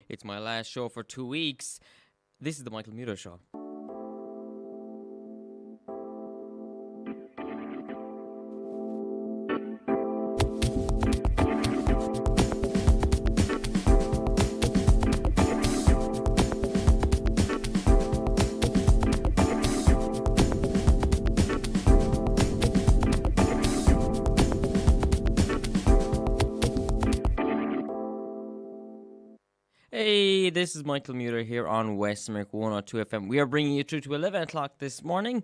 It's my last show for 2 weeks. This is the Michael Muto Show. Hey, this is Michael Muter here on West America 102 FM. We are bringing you through to 11 o'clock this morning,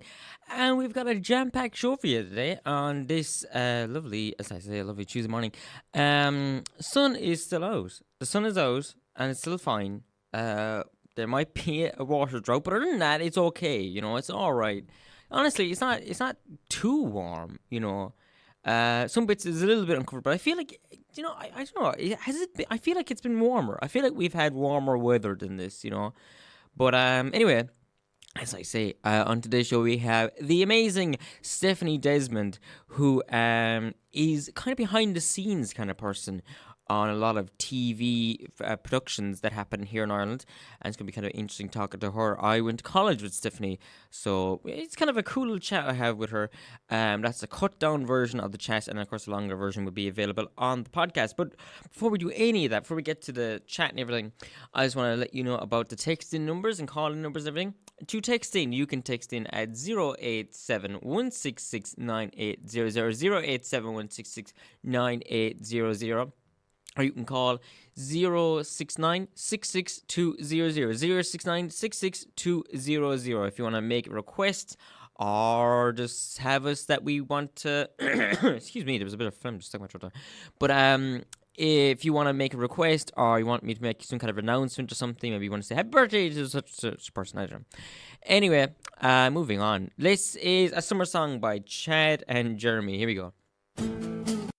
and we've got a jam-packed show for you today on this lovely Tuesday morning. Sun is still out. The sun is out, and it's still fine. There might be a water drought, but other than that, it's okay. It's all right. Honestly, it's not too warm. Some bits is a little bit uncomfortable, but I feel like, I don't know. I feel like it's been warmer. I feel like we've had warmer weather than this, But anyway, as I say, on today's show we have the amazing Stephanie Desmond, who is kind of behind the scenes kind of person on a lot of TV productions that happen here in Ireland, and it's going to be kind of interesting talking to her. I went to college with Stephanie, so it's kind of a cool little chat I have with her. That's a cut-down version of the chat, and of course a longer version will be available on the podcast. But before we do any of that, before we get to the chat and everything, I just want to let you know about the text-in numbers and call-in numbers and everything. To text in, you can text in at 087-166-9800, 087-166-9800. Or you can call 069-66200, 069-66200 if you want to make a request or just have us that we want to... Excuse me, there was a bit of phlegm just stuck in my throat there. But if you want to make a request or you want me to make some kind of announcement or something, maybe you want to say happy birthday to such person, I don't know. Anyway, moving on. This is a summer song by Chad and Jeremy. Here we go.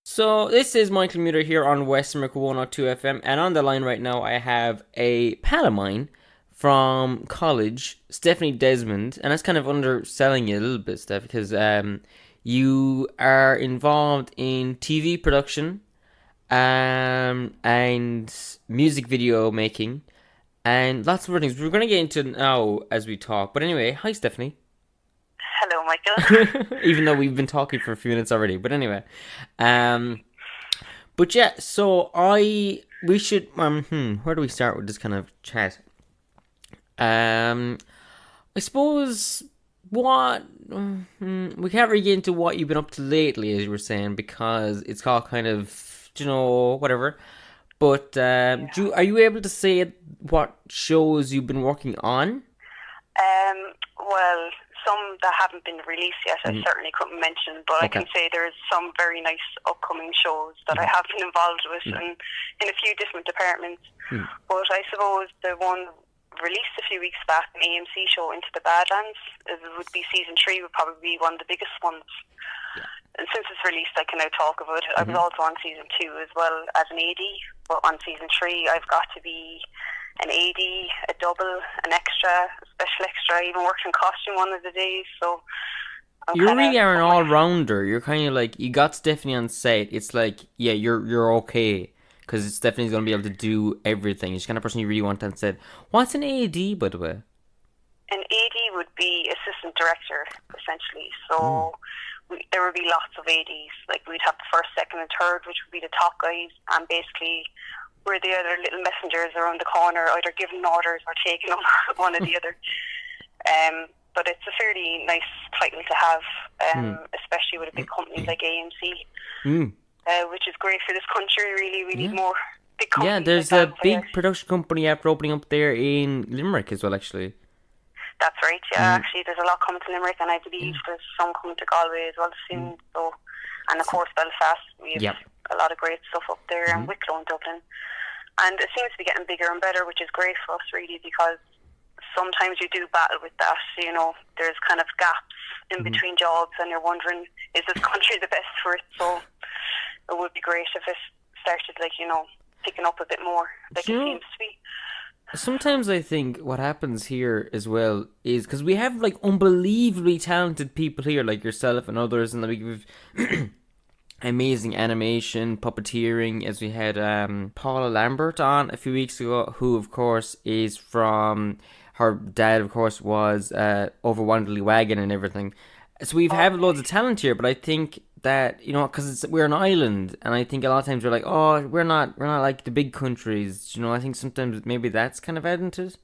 So, this is Michael Muter here on West America 102 FM, and on the line right now I have a pal of mine from college, Stephanie Desmond, and that's kind of underselling you a little bit, Steph, because you are involved in TV production and music video making, and lots of other things. We're going to get into it now as we talk, but anyway, hi Stephanie. Hello, Michael. Even though we've been talking for a few minutes already, but anyway, but yeah. So we should where do we start with this kind of chat? I suppose we can't really get into what you've been up to lately, as you were saying, because it's all kind of whatever. But are you able to say what shows you've been working on? Well, some that haven't been released yet, I certainly couldn't mention, but I can say there's some very nice upcoming shows that I have been involved with in a few different departments. But I suppose the one released a few weeks back, an AMC show, Into the Badlands, it would be season 3, would probably be one of the biggest ones. And since it's released, I can now talk about it. I was also on season 2 as well as an AD, but on season 3 I've got to be an AD, a double, an extra, a special extra. I even worked in costume one of the days, so... You really are an all-rounder. You're kind of like, you got Stephanie on set, it's like, yeah, you're okay, because Stephanie's going to be able to do everything. She's the kind of person you really want on set. What's an AD, by the way? An AD would be assistant director, essentially. So there would be lots of ADs. Like, we'd have the first, second and third, which would be the top guys, and basically... we're the other little messengers around the corner, either giving orders or taking them, one or the other. But it's a fairly nice title to have, especially with a big company like AMC, which is great for this country, really. We need more big companies. Yeah, there's a big production company after opening up there in Limerick as well, actually. That's right, yeah. Actually, there's a lot coming to Limerick, and I believe there's some coming to Galway as well soon. So, and of course, Belfast, we have a lot of great stuff up there, and Wicklow and Dublin. And it seems to be getting bigger and better, which is great for us, really, because sometimes you do battle with that. There's kind of gaps in between jobs, and you're wondering, is this country the best for it? So it would be great if it started, picking up a bit more, like it seems to be. Sometimes I think what happens here as well is, because we have unbelievably talented people here, like yourself and others, and we've amazing animation, puppeteering, as we had Paula Lambert on a few weeks ago, who of course is from, her dad of course was over Wanderley Wagon and everything. So we've had loads of talent here, but I think that, you know, because we're an island, and I think a lot of times we're like, oh, we're not like the big countries, you know. I think sometimes maybe that's kind of adding to it.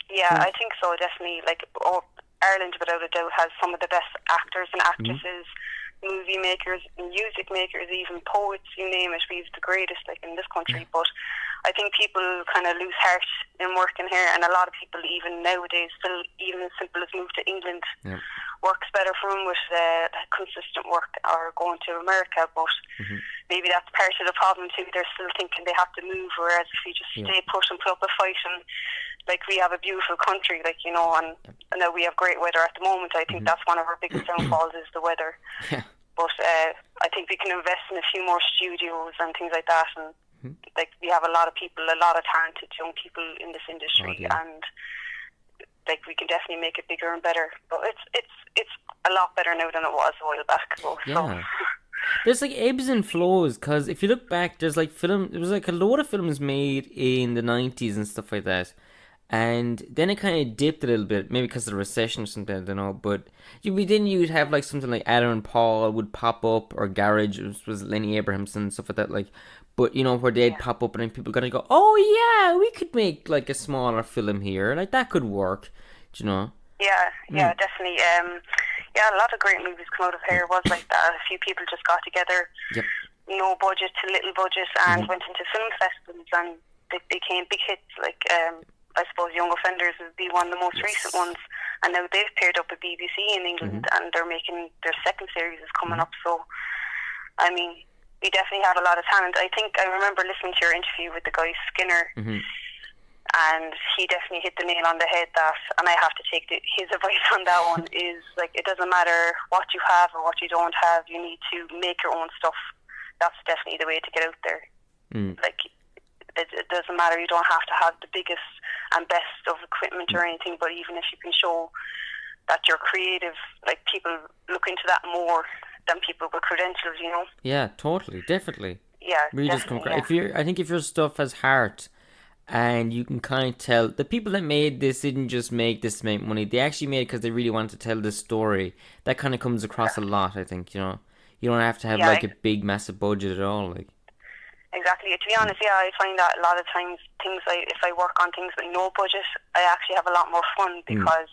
Yeah, I think so, definitely. Like, Ireland, without a doubt, has some of the best actors and actresses, movie makers, music makers, even poets, you name it. We have the greatest, like, in this country. But I think people kind of lose heart in working here, and a lot of people, even nowadays, still, even as simple as move to England, works better for them with consistent work, or going to America. But maybe that's part of the problem too. They're still thinking they have to move, whereas if you just stay put and put up a fight, and like, we have a beautiful country, like, you know, and now we have great weather at the moment. I think that's one of our biggest downfalls is the weather. But I think we can invest in a few more studios and things like that, and like, we have a lot of people, a lot of talented young people in this industry, and like, we can definitely make it bigger and better. But it's a lot better now than it was a while back ago. So. There's like ebbs and flows, because if you look back, there's like there was like a load of films made in the 90s and stuff like that. And then it kind of dipped a little bit, maybe because of the recession or something, I don't know. But you'd have like something like Adam and Paul would pop up, or Garage, which was Lenny Abrahamson and stuff like that. Like, but you know, where they'd pop up, and then people gonna go, oh yeah, we could make like a smaller film here, like that could work, do you know? Yeah, definitely. A lot of great movies come out of here. Was like that. A few people just got together, no budget to little budget, and went into film festivals, and they became big hits. Like, I suppose Young Offenders would be one of the most recent ones, and now they've paired up with BBC in England, and they're making their second series is coming up. So, I mean, we definitely have a lot of talent. I think I remember listening to your interview with the guy Skinner, and he definitely hit the nail on the head. That, and I have to take his advice on that one, is like, it doesn't matter what you have or what you don't have. You need to make your own stuff. That's definitely the way to get out there. Like, it doesn't matter. You don't have to have the biggest and best of equipment or anything, but even if you can show that you're creative, like, people look into that more than people with credentials, you know. Yeah, totally, definitely. Yeah, really just come. I think if your stuff has heart, and you can kind of tell, the people that made this didn't just make this to make money. They actually made it because they really wanted to tell this story. That kind of comes across a lot, I think. You know, you don't have to have like a big, massive budget at all, like. Exactly. To be honest, I find that a lot of times if I work on things with no budget, I actually have a lot more fun, because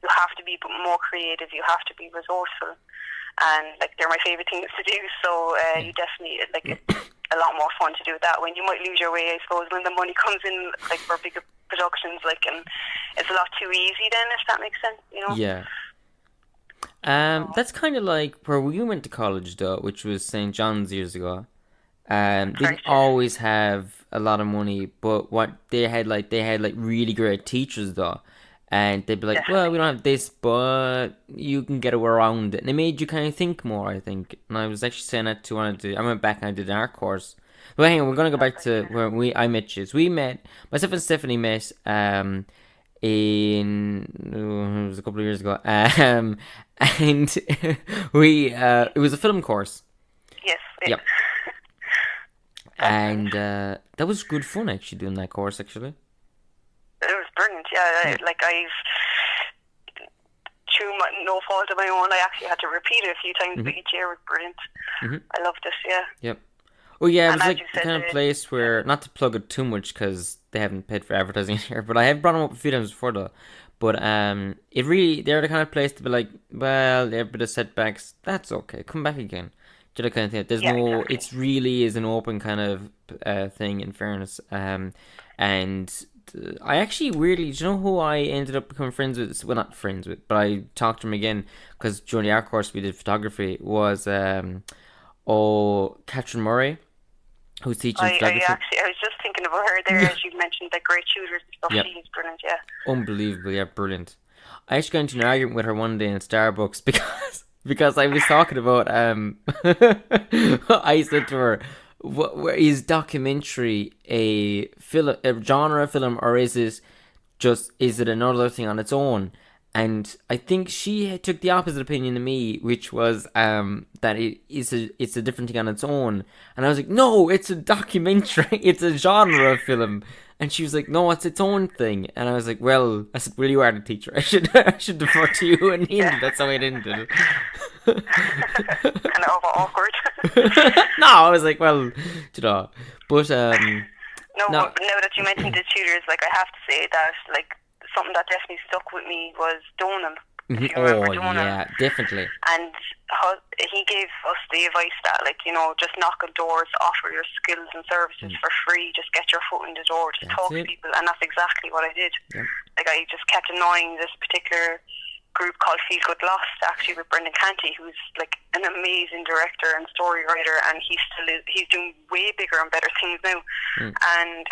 you have to be more creative, you have to be resourceful, and like, they're my favourite things to do. So you definitely, like, it's a lot more fun to do that. When you might lose your way, I suppose, when the money comes in, like, for bigger productions, like, and it's a lot too easy then, if that makes sense, you know. Yeah. That's kind of like where we went to college, though, which was St. John's years ago. Didn't always have a lot of money, but what they had really great teachers, though, and they'd be like, well, we don't have this, but you can get around it, and it made you kind of think more, I think. And I was actually saying that I went back and I did an art course. But hang on, we're gonna go back to where I met you. So we met, myself and Stephanie met it was a couple of years ago, and we it was a film course. Yes. Yep. And that was good fun, actually, doing that course, actually. It was brilliant, yeah. I've, through no fault of my own, I actually had to repeat it a few times, but each year was brilliant. I loved it, yeah. Yep. Oh, yeah, it was like the kind of place where, not to plug it too much, because they haven't paid for advertising here, but I have brought them up a few times before, though. But they're the kind of place to be like, well, there are a bit of setbacks, that's okay, come back again. To the kind of thing. There's exactly. It really is an open kind of thing, in fairness. And I actually weirdly, do you know who I ended up becoming friends with? Well, not friends with, but I talked to him again, because during the art course we did photography, was Catherine Murray, who's teaching photography. I was just thinking about her there, as you mentioned, the great tutors and stuff. She's brilliant, yeah. Unbelievable, yeah, brilliant. I actually got into an argument with her one day in Starbucks because I was talking about I said to her, is documentary a genre film, or is it another thing on its own? And I think she took the opposite opinion to me, which was that it's a different thing on its own. And I was like, no, it's a documentary. It's a genre of film. And she was like, no, it's its own thing. And I was like, well, you are the teacher. I should defer to you. And that's how I ended it. Kind of awkward. No, I was like, well, but no, but now that you mentioned the tutors, like, I have to say that, like, something that definitely stuck with me was Donal. Oh, yeah, definitely. And he gave us the advice that, like, just knock on doors, offer your skills and services for free, just get your foot in the door, just talk to people, and that's exactly what I did. Yep. Like, I just kept annoying this particular group called Feel Good Lost, actually, with Brendan Canty, who's like an amazing director and story writer, and he's doing way bigger and better things now. And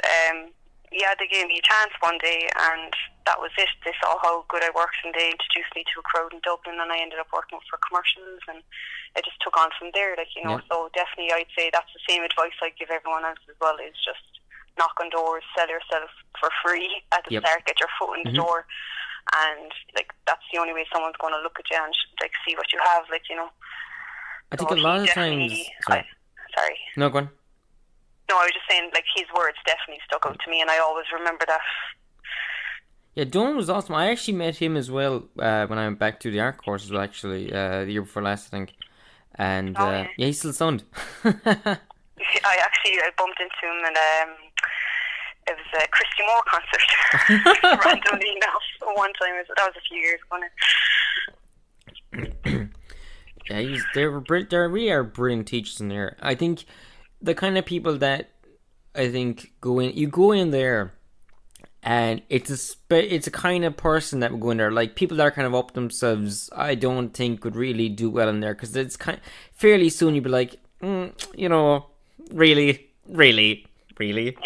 they gave me a chance one day, and that was it. They saw how good I worked, and they introduced me to a crowd in Dublin, and I ended up working for commercials, and I just took on from there, like, so definitely I'd say that's the same advice I'd give everyone else as well, is just knock on doors, sell yourself for free at the start, get your foot in the door, and, like, that's the only way someone's going to look at you and, like, see what you have, like, I think a lot of times... Sorry. No, go on. No, I was just saying, like, his words definitely stuck out to me, and I always remember that. Yeah, Donal was awesome. I actually met him as well when I went back to the art course as well, actually, the year before last, I think. And, he's still sound. I bumped into him and it was a Christy Moore concert. Randomly enough, one time. That was a few years ago now. Yeah, they really are brilliant teachers in there. I think the kind of people that you go in there, and it's a kind of person that would go in there, like people that are kind of up themselves. I don't think would really do well in there, because it's kind of, fairly soon you'd be like, really.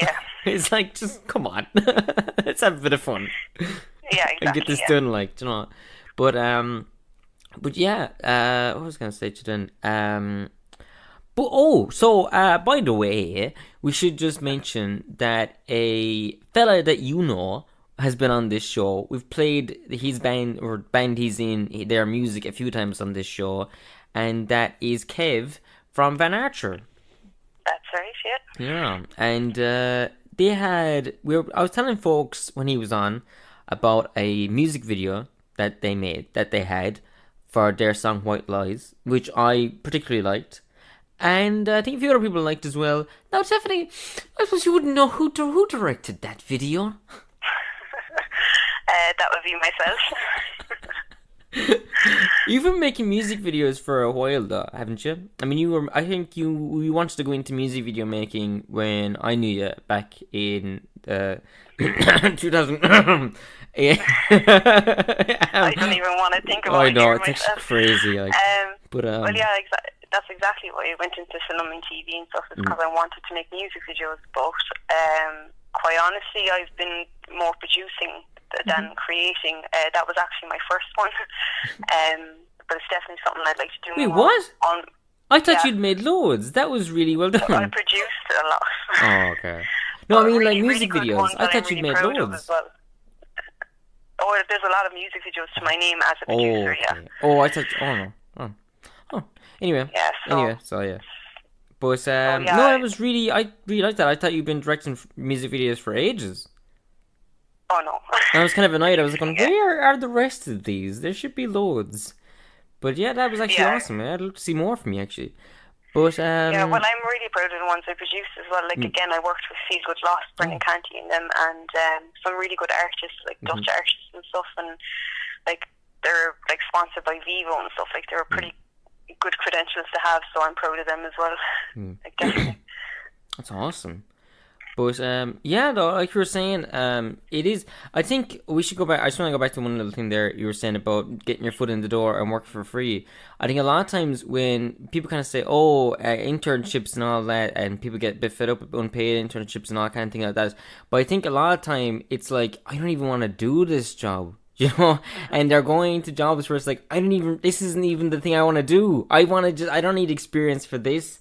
Yeah. It's like, just come on, let's have a bit of fun. Yeah, exactly. And get this done, like, But yeah, what was I going to say to then? By the way, we should just mention that a fella that has been on this show. We've played his band he's in, their music a few times on this show, and that is Kev from Van Archer. That's right, yeah. Yeah, and I was telling folks when he was on about a music video that they had for their song White Lies, which I particularly liked. And I think a few other people liked as well. Now, Stephanie, I suppose you wouldn't know who directed that video. That would be myself. You've been making music videos for a while, though, haven't you? I mean, I think you wanted to go into music video making when I knew you back in 2000. I don't even want to think about it. I know, it's actually crazy. Like, well, yeah, that's exactly why I went into film and TV and stuff, because I wanted to make music videos. But quite honestly, I've been more producing than creating. That was actually my first one. But it's definitely something I'd like to do. Wait, more what? I thought you'd made loads. That was really well done. I produced a lot. Oh, okay. No, I mean, really, like music really videos. I thought you'd made loads. Well. Oh, there's a lot of music videos to my name as a producer, yeah. Oh, I thought... Oh, no. Oh. Anyway. Yeah, yeah. But, no, I really liked that. I thought you'd been directing music videos for ages. Oh, no. I was kind of annoyed. I was like, where are the rest of these? There should be loads. But yeah, that was actually awesome. I'd love to see more from you, actually. But, yeah, well, I'm really proud of the ones I produced as well. Like, again, I worked with Feel Good Lost, Brendan Canty and them, and some really good artists, like Dutch artists and stuff, and, like, they're, like, sponsored by Vivo and stuff. Like, they were pretty good credentials to have, so I'm proud of them as well. Like, definitely. That's awesome. But, yeah, though, like you were saying, it is... I think we should go back... I just want to go back to one little thing there you were saying about getting your foot in the door and work for free. I think a lot of times when people kind of say, internships and all that, and people get a bit fed up with unpaid internships and all kind of thing like that. But I think a lot of time, it's like, I don't even want to do this job. You know, and they're going to jobs where it's like, this isn't even the thing I want to do. I don't need experience for this.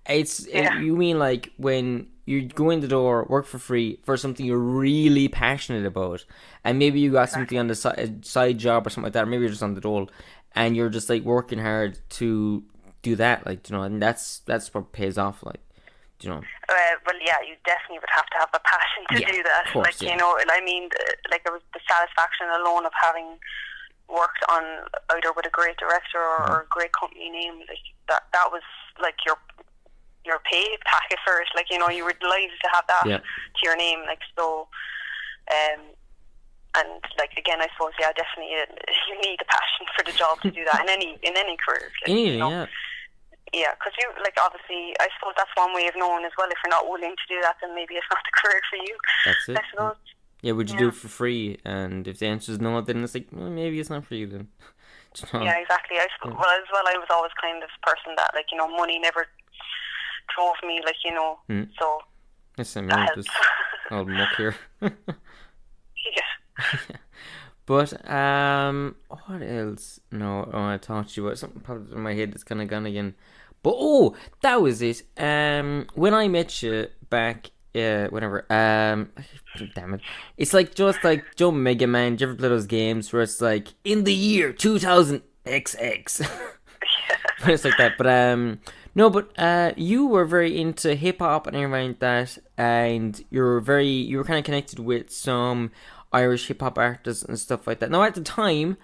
You mean like when you go in the door, work for free for something you're really passionate about, and maybe you got something on the side job or something like that, or maybe you're just on the dole, and you're just like working hard to do that, like, you know, and that's what pays off, like, you know. Well, yeah, you definitely would have to have a passion to do that. Of course, like, you know, I mean, like, it was the satisfaction alone of having worked on either with a great director or a great company name, like that was like your pay packet for it. Like, you know, you were delighted to have that to your name. Like, so, and like, again, I suppose, yeah, definitely you need a passion for the job to do that in any career. Like, you know? Yeah, because you, like, obviously, I suppose that's one way of knowing as well. If you're not willing to do that, then maybe it's not the career for you. That's it. I suppose. Yeah, would you do it for free? And if the answer is no, then it's like, well, maybe it's not for you then. Yeah, exactly. I suppose, well, as well, I was always kind of person that, like, you know, money never drove me, like, you know, so yes, I mean, just all muck here. Yeah. But, what else? No, I talked to you about something popped in my head that's kind of gone again. But, that was it. When I met you back, whatever, damn it. It's like, just like Joe Mega Man. Do you ever play those games where it's like, in the year 2000XX? But it's like that. But, no, but, you were very into hip-hop and everything like that. And you were kind of connected with some Irish hip-hop artists and stuff like that. Now, at the time,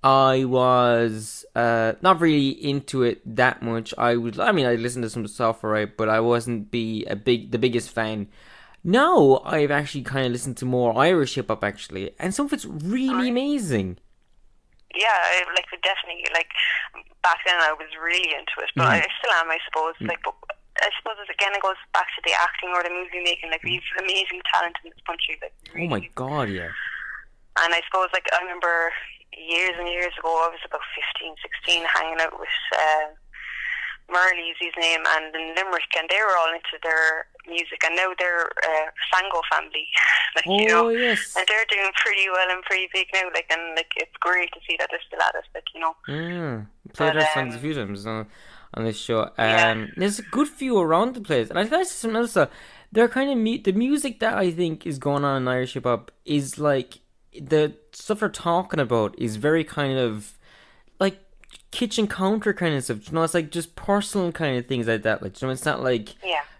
I was not really into it that much. I listened to some stuff, right, but I wasn't the biggest fan. Now I've actually kind of listened to more Irish hip hop actually, and some of it's really amazing. Yeah, I definitely, like, back then I was really into it, but I still am, I suppose. Like, but I suppose again it goes back to the acting or the movie making. Like, we've amazing talent in this country. Like, really. Oh my God, yeah. And I suppose, like, I remember years and years ago, I was about 15, 16, hanging out with Merle's his name, and in Limerick, and they were all into their music, and now they're Sango family. Like, you know, yes. And they're doing pretty well and pretty big now, like, and like, it's great to see that they're still at it, like, you know. Played their songs a few times on this show. There's a good few around the place, and I think something else. They're kind of the music that I think is going on in Irish hip hop is like, the stuff they're talking about is very kind of like kitchen counter kind of stuff. You know, it's like just personal kind of things like that. Like, you know, it's not like,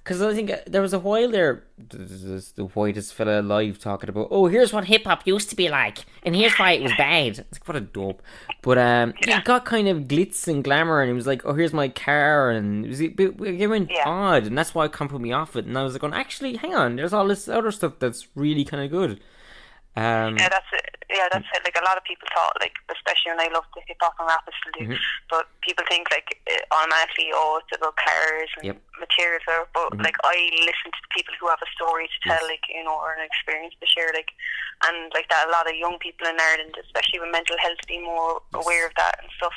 because I think there was a while there, the whitest fella alive talking about, here's what hip hop used to be like, and here's why it was bad. It's like, what a dope. But it got kind of glitz and glamour, and it was like, here's my car, and it went odd, and that's why it kind of put me off it. And I was like, going, actually, hang on, there's all this other stuff that's really kind of good. That's it. Yeah, that's it. Like, a lot of people thought, like, especially when I love the hip hop and rap, I still do. But people think, like, automatically, it's about cars and materials. But like, I listen to people who have a story to tell, like, you know, or an experience to share, like, and like that. A lot of young people in Ireland, especially with mental health, being more aware of that and stuff,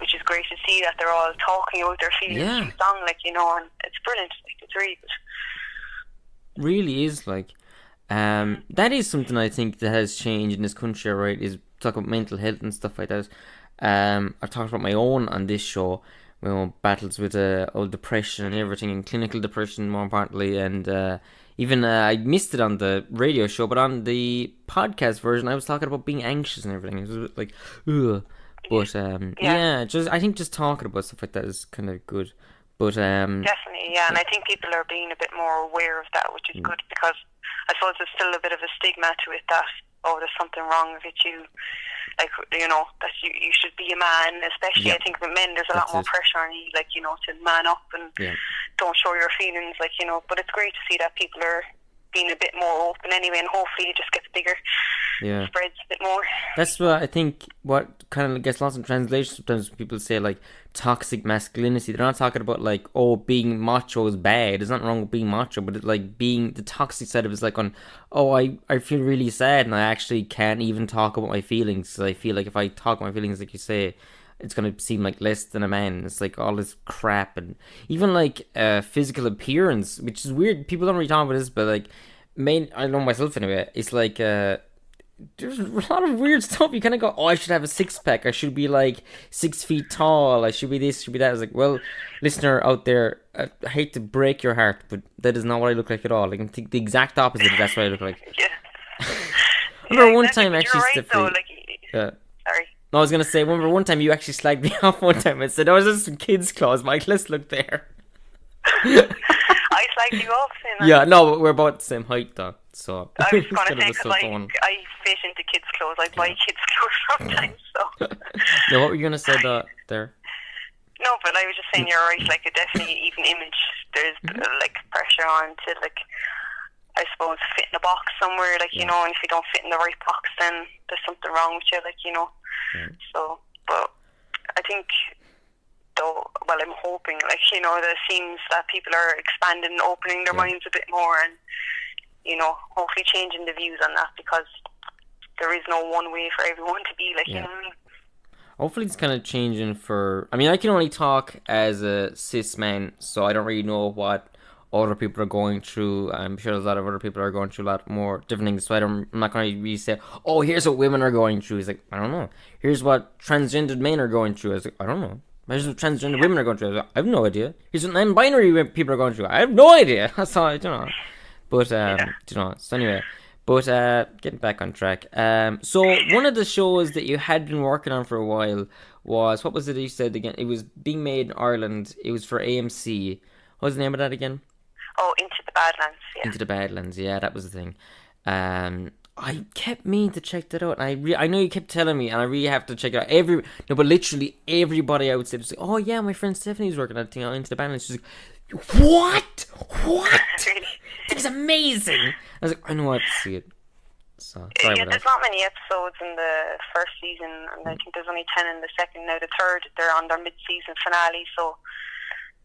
which is great to see that they're all talking about their feelings through song, like, you know, and it's brilliant. Like, it's really good. Really is, like. That is something I think that has changed in this country, right? Is talk about mental health and stuff like that. I've talked about my own on this show, battles with old depression and everything, and clinical depression more importantly, and even I missed it on the radio show, but on the podcast version, I was talking about being anxious and everything. It was a bit like, ugh. But I think just talking about stuff like that is kind of good. But definitely, yeah, and I think people are being a bit more aware of that, which is good, because I suppose there's still a bit of a stigma to it that, there's something wrong with you, like, you know, that you should be a man, especially I think with men, there's a lot more pressure on you, like, you know, to man up and don't show your feelings, like, you know, but it's great to see that people are being a bit more open anyway, and hopefully it just gets bigger, spreads a bit more. That's what I think, what kind of gets lost in translation sometimes when people say, like, toxic masculinity. They're not talking about, like, being macho is bad. There's nothing wrong with being macho, but like, being the toxic side of it is like I feel really sad and I actually can't even talk about my feelings. So I feel like if I talk about my feelings, like you say, it's going to seem like less than a man. It's like all this crap, and even like physical appearance, which is weird. People don't really talk about this, but like, I know myself anyway. It's like there's a lot of weird stuff. You kind of go, oh, I should have a six-pack. I should be like 6 feet tall. I should be this, should be that. I was like, well, listener out there, I hate to break your heart, but that is not what I look like at all. I can think the exact opposite. That's what I look like. Yeah. I remember one time, actually, right, Stephanie. though, like, sorry. No, I was going to say, remember one time you actually slagged me off one time and said, oh, there's some kids' clothes. Michael, let's look there. I slagged you off. Yeah, no, we're about the same height, though. So I was going to say, because I fit into kids' clothes. I buy kids' clothes sometimes, so. Yeah, what were you going to say there? No, but I was just saying you're right, like, a definitely even image. There's, like, pressure on to, like, I suppose, fit in a box somewhere, like, you know, and if you don't fit in the right box, then there's something wrong with you, like, you know. So, but I think, though, well, I'm hoping, like, you know, that it seems that people are expanding and opening their minds a bit more and, you know, hopefully changing the views on that, because there is no one way for everyone to be, like, you know what I mean? Hopefully it's kind of changing for... I mean, I can only talk as a cis man, so I don't really know what other people are going through. I'm sure there's a lot of other people are going through a lot more different things, so I'm not going to really say, oh, here's what women are going through. It's like, I don't know. Here's what transgendered men are going through. It's like, I don't know. Here's what transgender women are going through. I have no idea. Here's what non-binary people are going through. I have no idea. That's all, you know. But, you know, so anyway... But getting back on track. So one of the shows that you had been working on for a while was, what was it you said again? It was being made in Ireland. It was for AMC. What was the name of that again? Oh, Into the Badlands. Yeah. Into the Badlands. Yeah, that was the thing. I kept meaning to check that out. And I know you kept telling me, and I really have to check it out. But literally everybody I would say was like, oh yeah, my friend Stephanie's working on that thing on Into the Badlands. She's like, what? Really? It's amazing. I was like, I know I have to see it. So, yeah, there's not many episodes in the first season, and I think there's only 10 in the second. Now the third, they're on their mid-season finale, so...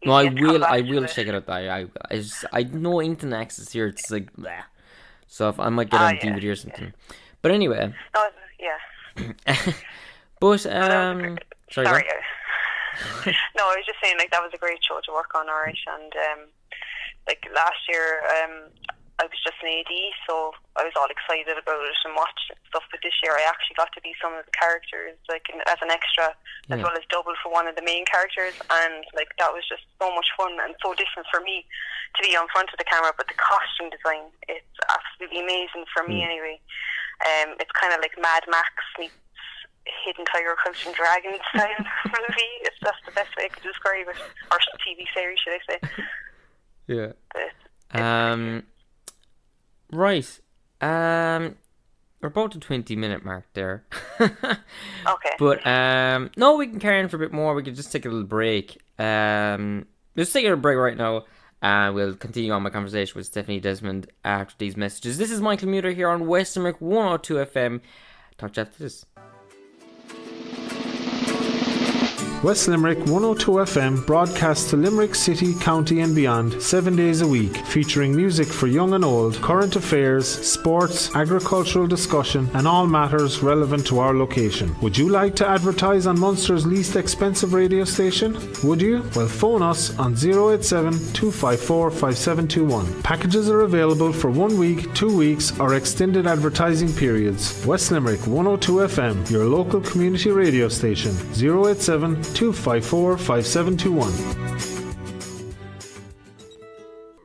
No, I will check it out. I know internet access here, it's like, bleh. So if I might get on DVD or something. But anyway. No, yeah. But, sorry. No, I was just saying, like, that was a great show to work on, alright, and, like, last year, I was just an AD, so I was all excited about it and watching stuff. But this year, I actually got to be some of the characters, like as an extra, as well as double for one of the main characters, and like that was just so much fun and so different for me to be on front of the camera. But the costume design, it's absolutely amazing for me anyway. It's kind of like Mad Max meets Hidden Tiger, Crouching Dragon style movie. That's the best way I could describe it, or TV series, should I say? Yeah. But, right. We're about the 20-minute mark there. Okay. But no, we can carry on for a bit more. We could just take a little break. Let's take a break right now. We'll continue on my conversation with Stephanie Desmond after these messages. This is Michael Muter here on West Limerick 102 FM. Talk to you after this. West Limerick 102 FM broadcasts to Limerick City, County and beyond 7 days a week, featuring music for young and old, current affairs, sports, agricultural discussion and all matters relevant to our location. Would you like to advertise on Munster's least expensive radio station? Would you? Well, phone us on 087 254 5721. Packages are available for 1 week, 2 weeks or extended advertising periods. West Limerick 102 FM, your local community radio station. 087 254 5721.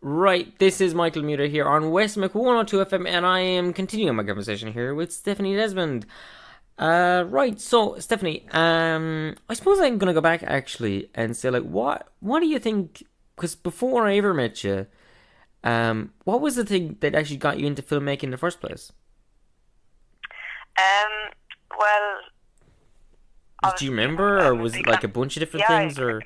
Right, this is Michael Muter here on West Limerick 102 FM, and I am continuing my conversation here with Stephanie Desmond. Right, so Stephanie, I suppose I'm gonna go back actually and say, like, what do you think? Because before I ever met you, what was the thing that actually got you into filmmaking in the first place? Well, do you remember, or was it like a bunch of different things? Or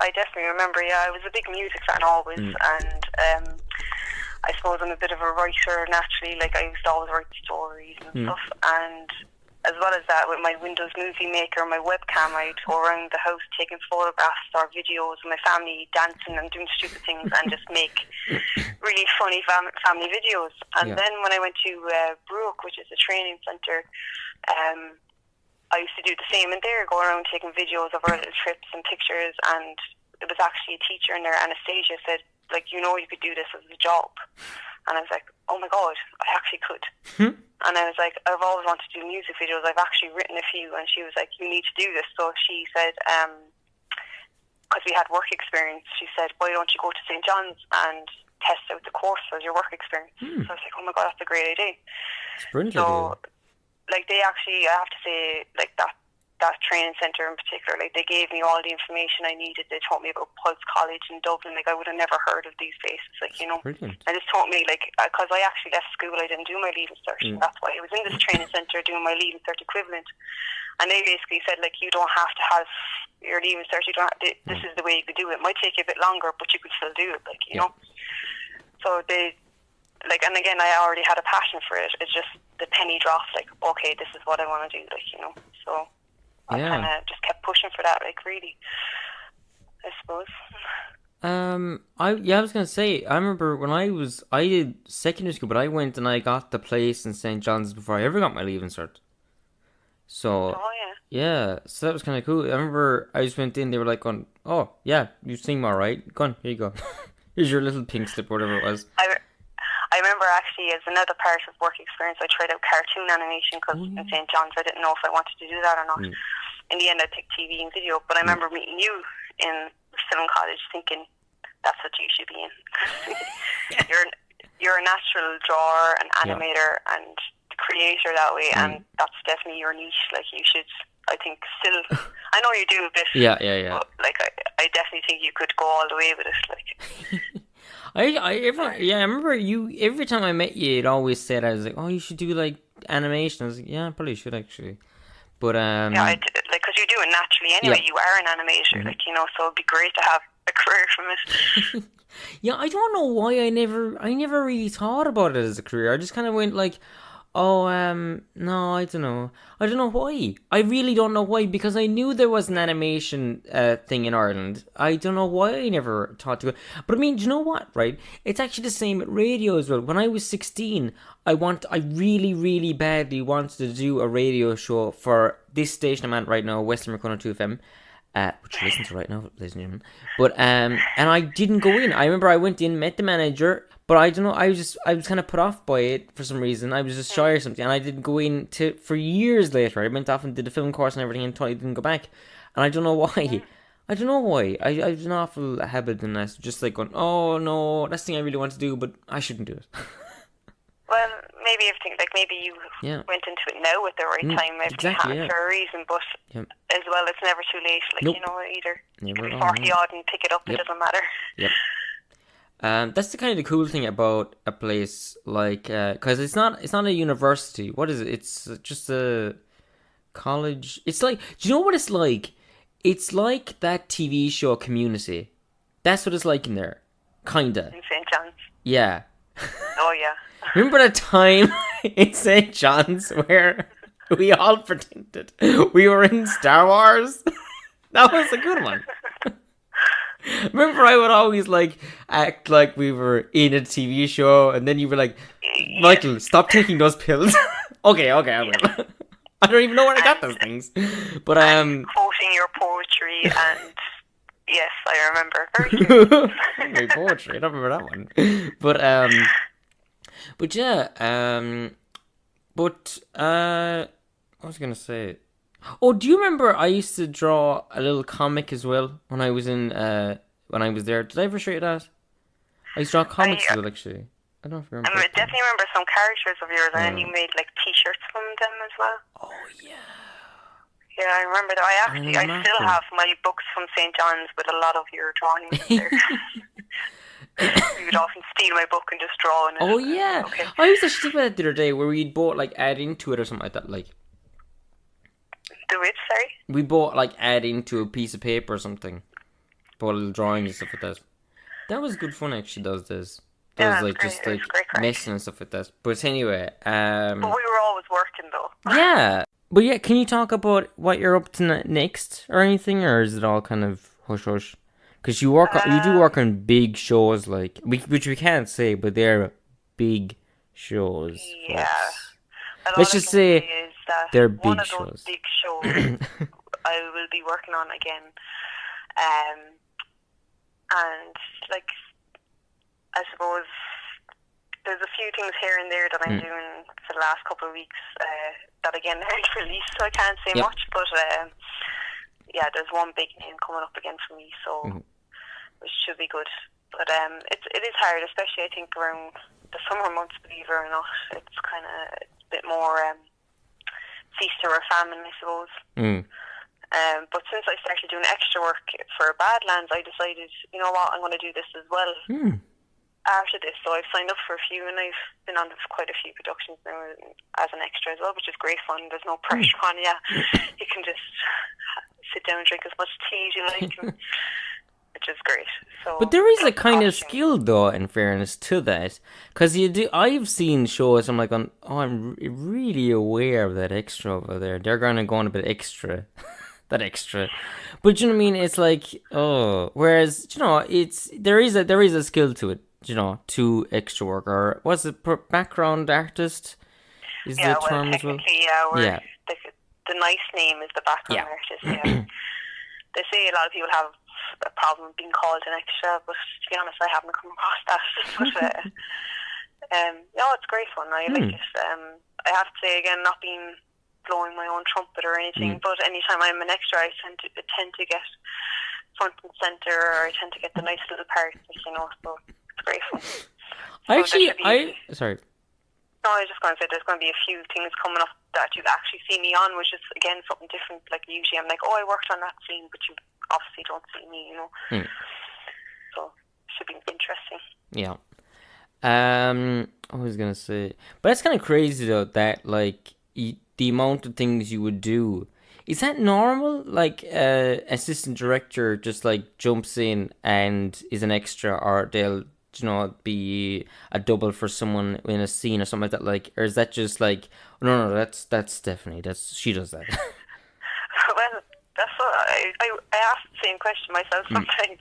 I definitely remember. Yeah, I was a big music fan always, and I suppose I'm a bit of a writer naturally. Like, I used to always write stories and stuff, and as well as that, with my Windows Movie Maker, my webcam, I'd go around the house taking photographs or videos of my family dancing and doing stupid things, and just make really funny family videos. And then when I went to Brooke, which is a training centre, I used to do the same in there, go around taking videos of our little trips and pictures, and it was actually a teacher in there, Anastasia, said, like, you know, you could do this as a job. And I was like, oh my God, I actually could. And I was like, I've always wanted to do music videos. I've actually written a few. And she was like, you need to do this. So she said, because we had work experience, she said, why don't you go to St. John's and test out the course as your work experience? So I was like, oh my God, that's a great idea. It's a brilliant so, idea. like, they actually, I have to say, like, that training centre in particular, like, they gave me all the information I needed. They taught me about Pulse College in Dublin. Like, I would have never heard of these places, like, you know. Brilliant. And just taught me, like, because I actually left school, I didn't do my Leaving Cert. And that's why I was in this training centre doing my Leaving Cert equivalent. And they basically said, like, you don't have to have your Leaving Cert. You don't have to, this is the way you could do it. It might take you a bit longer, but you could still do it, like, you know. So they, like, and again, I already had a passion for it. It's just the penny dropped, like, okay, this is what I want to do, like, you know. So I kind of just kept pushing for that, like, really, I suppose. I was gonna say, I remember when I did secondary school, but I went and I got the place in St. John's before I ever got my Leaving Cert. So, so that was kind of cool. I remember I just went in, they were like going, oh, yeah, you sing all right. Go on, here you go. Here's your little pink slip, whatever it was. I remember actually, as another part of work experience, I tried out cartoon animation because in St. John's I didn't know if I wanted to do that or not. In the end, I picked TV and video, but I remember meeting you in film college thinking, that's what you should be in. You're a natural drawer, an animator, and creator that way, and that's definitely your niche. Like, you should, I think, still, I know you do a bit, but, like, I definitely think you could go all the way with it, like. I remember you, every time I met you, it always said, I was like, oh, you should do, like, animation. I was like, yeah, I probably should, actually. But, yeah, like, because you do it naturally anyway, you are an animator, like, you know, so it'd be great to have a career from it. Yeah, I don't know why I never really thought about it as a career. I just kind of went like, oh, no, I don't know. I don't know why. I really don't know why, because I knew there was an animation thing in Ireland. I don't know why I never thought to go. But I mean, do you know what, right? It's actually the same at radio as well. When I was 16, I really, really badly wanted to do a radio show for this station I'm at right now, Western Limerick 102 FM. Which you listen to right now, ladies and gentlemen. But and I didn't go in. I remember I went in, met the manager, but I don't know. I was kind of put off by it for some reason. I was just shy or something, and I didn't go in for years later. I went off and did the film course and everything, and totally didn't go back. And I don't know why. I don't know why. I have an awful habit in that, just like going, oh no, that's the thing I really want to do, but I shouldn't do it. Well, maybe maybe you went into it now at the right time. Everything happened for a reason, but as well, it's never too late. Like, you know, either you can be 40 odd and pick it up. It doesn't matter. That's the kind of the cool thing about a place like, because it's not a university. What is it? It's just a college. It's like, do you know what it's like? It's like that TV show Community. That's what it's like in there, kinda. In St. John's. Yeah. Oh yeah. Remember that time in St. John's where we all pretended we were in Star Wars? That was a good one. Remember, I would always like act like we were in a TV show, and then you were like, Michael, stop taking those pills. Okay, I will. I don't even know where I got those things. But quoting your poetry, and yes, I remember. Very good. My poetry, I don't remember that one. But yeah, what was I gonna say? Oh, do you remember I used to draw a little comic as well when I was there? Did I ever show you that? I used to draw comics as well, actually. I don't remember. I definitely remember some characters of yours, and then you made like T-shirts from them as well. Oh yeah. Yeah, I remember that. I still have my books from St. John's with a lot of your drawings in there. You would often steal my book and just draw on it. Oh yeah. Okay. I used to think about that the other day, where we'd bought like add into it or something like that, like. Do it, sorry? We bought like add into a piece of paper or something. Bought a little drawing and stuff like that. That was good fun, actually. Those like just like messing and stuff like that. But anyway, but we were always working though. Yeah. But yeah, can you talk about what you're up to next or anything, or is it all kind of hush hush? Because you do work on big shows, like which we can't say, but they're big shows. Yeah. Let's just say they're big one of shows. Those big shows I will be working on again, and like I suppose there's a few things here and there that I'm doing for the last couple of weeks that again aren't released, so I can't say much. But yeah, there's one big name coming up again for me, so which should be good. But it is hard, especially I think around the summer months. Believe it or not, it's kind of a bit more feast or famine, I suppose. But since I started doing extra work for Badlands, I decided, you know what, I'm going to do this as well. After this, so I've signed up for a few, and I've been on for quite a few productions now as an extra as well, which is great fun. There's no pressure on you. You can just sit down and drink as much tea as you like, which is great. So, but there is a kind of skill, though, in fairness to that, because I've seen shows. I'm like, I'm really aware of that extra over there. They're going to go on a bit extra. That extra, but you know what I mean. It's like, whereas there is a skill to it. To extra work, or was it background artist? Is the term as well? The nice name is the background artist. Yeah. They say a lot of people have a problem being called an extra, but to be honest, I haven't come across that. But no, it's great fun. I like it. I have to say again, not being blowing my own trumpet or anything, but anytime I'm an extra, I tend to get front and center, or I tend to get the nice little parts, so it's great fun. Sorry. No, I was just going to say there's going to be a few things coming up that you actually see me on, which is again something different. Like usually I'm like, I worked on that scene, but you obviously don't see me, So it should be interesting. Yeah. I was gonna say, but it's kind of crazy though that like the amount of things you would do. Is that normal? Like, assistant director just like jumps in and is an extra, or they'll be a double for someone in a scene or something like that. Like, or is that just like, no, that's Stephanie. She does that. Well, that's what I ask the same question myself sometimes.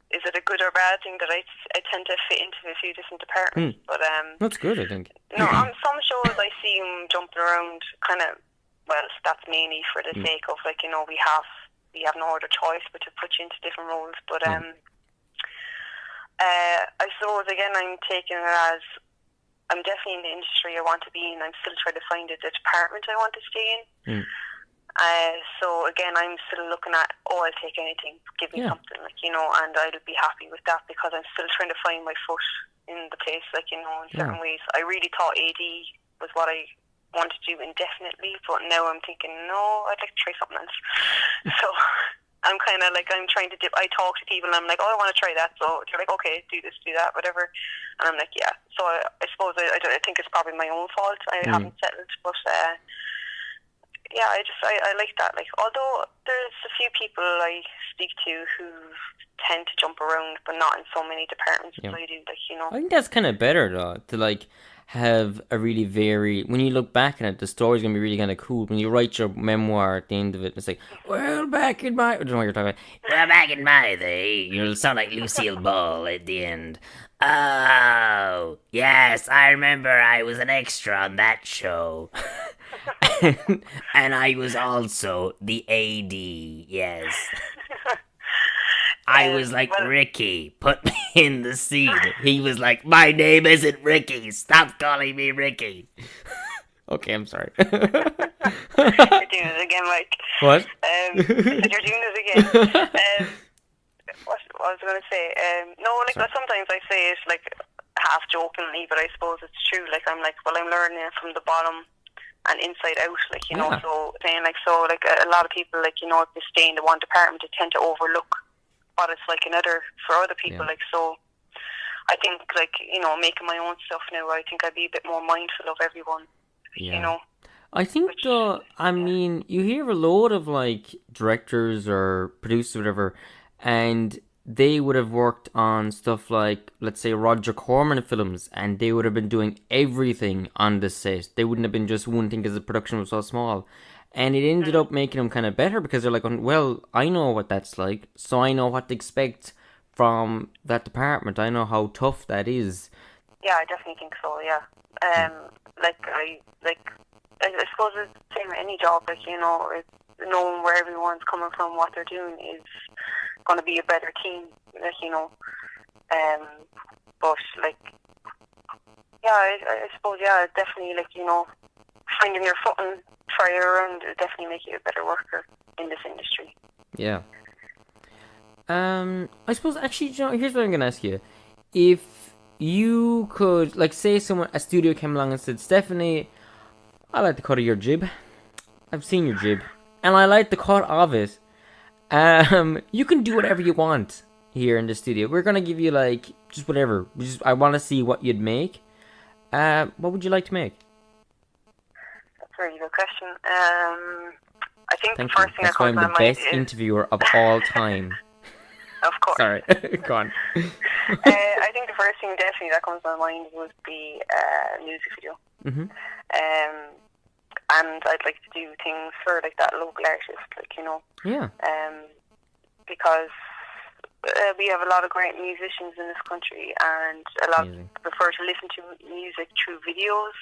Is it a good or bad thing that I tend to fit into a few different departments? But that's good, I think. No, on some shows I see him jumping around, kind of. Well, that's mainly for the sake of we have no other choice but to put you into different roles. But I suppose again I'm taking it as I'm definitely in the industry I want to be in. I'm still trying to find the department I want to stay in. So again, I'm still looking at, I'll take anything, give me something, and I'll be happy with that, because I'm still trying to find my foot in the place, in certain ways. I really thought AD was what I wanted to do indefinitely, but now I'm thinking, no, I'd like to try something else. So I'm kind of like, I'm trying to dip. I talk to people and I'm like, I want to try that. So they're like, okay, do this, do that, whatever. And I'm like, yeah. So I suppose I think it's probably my own fault. I haven't settled, but yeah, I like that. Like, although there's a few people I speak to who tend to jump around, but not in so many departments as I do. I think that's kind of better though, to have a really when you look back at it, the story's gonna be really kind of cool. When you write your memoir at the end of it, it's like, well, back in my, I don't know what you're talking about. Well, back in my day, you'll sound like Lucille Ball at the end. Oh, yes, I remember I was an extra on that show. And I was also the AD, yes. I was like, Ricky, put me in the scene. He was like, my name isn't Ricky. Stop calling me Ricky. Okay, I'm sorry. You're doing it again, Mike. What? You're doing it again. What was I going to say? No, sometimes I say it half jokingly, but I suppose it's true. I'm learning it from the bottom and inside out, so saying a lot of people, if they stay in the one department, they tend to overlook what it's like for other people. So I think making my own stuff now, I think I'd be a bit more mindful of everyone. I think you hear a lot of directors or producers or whatever, and they would have worked on stuff like, let's say, Roger Corman films, and they would have been doing everything on the set. They wouldn't have been just one thing because the production was so small. And it ended up making them kind of better, because they're like, well, I know what that's like, so I know what to expect from that department. I know how tough that is. Yeah, I definitely think so, yeah. I suppose it's the same with any job, it's knowing where everyone's coming from, what they're doing is going to be a better team, but I suppose, definitely, like, finding your footing, try around, it definitely make you a better worker in this industry. Yeah. I suppose, actually, here's what I'm going to ask you. If you could, like, say a studio came along and said, Stephanie, I like the cut of your jib. I've seen your jib. And I like the cut of it. You can do whatever you want here in the studio. We're going to give you, like, just whatever. I want to see what you'd make. What would you like to make? That's a really good question. I think Thank the first thing that comes to my mind is... That's why I'm the best interviewer of all time. Of course. Sorry, go on. I think the first thing definitely that comes to my mind would be a music video. Mm-hmm. And I'd like to do things for like that local artist, like, Yeah. Because we have a lot of great musicians in this country, and a lot of people prefer to listen to music through videos,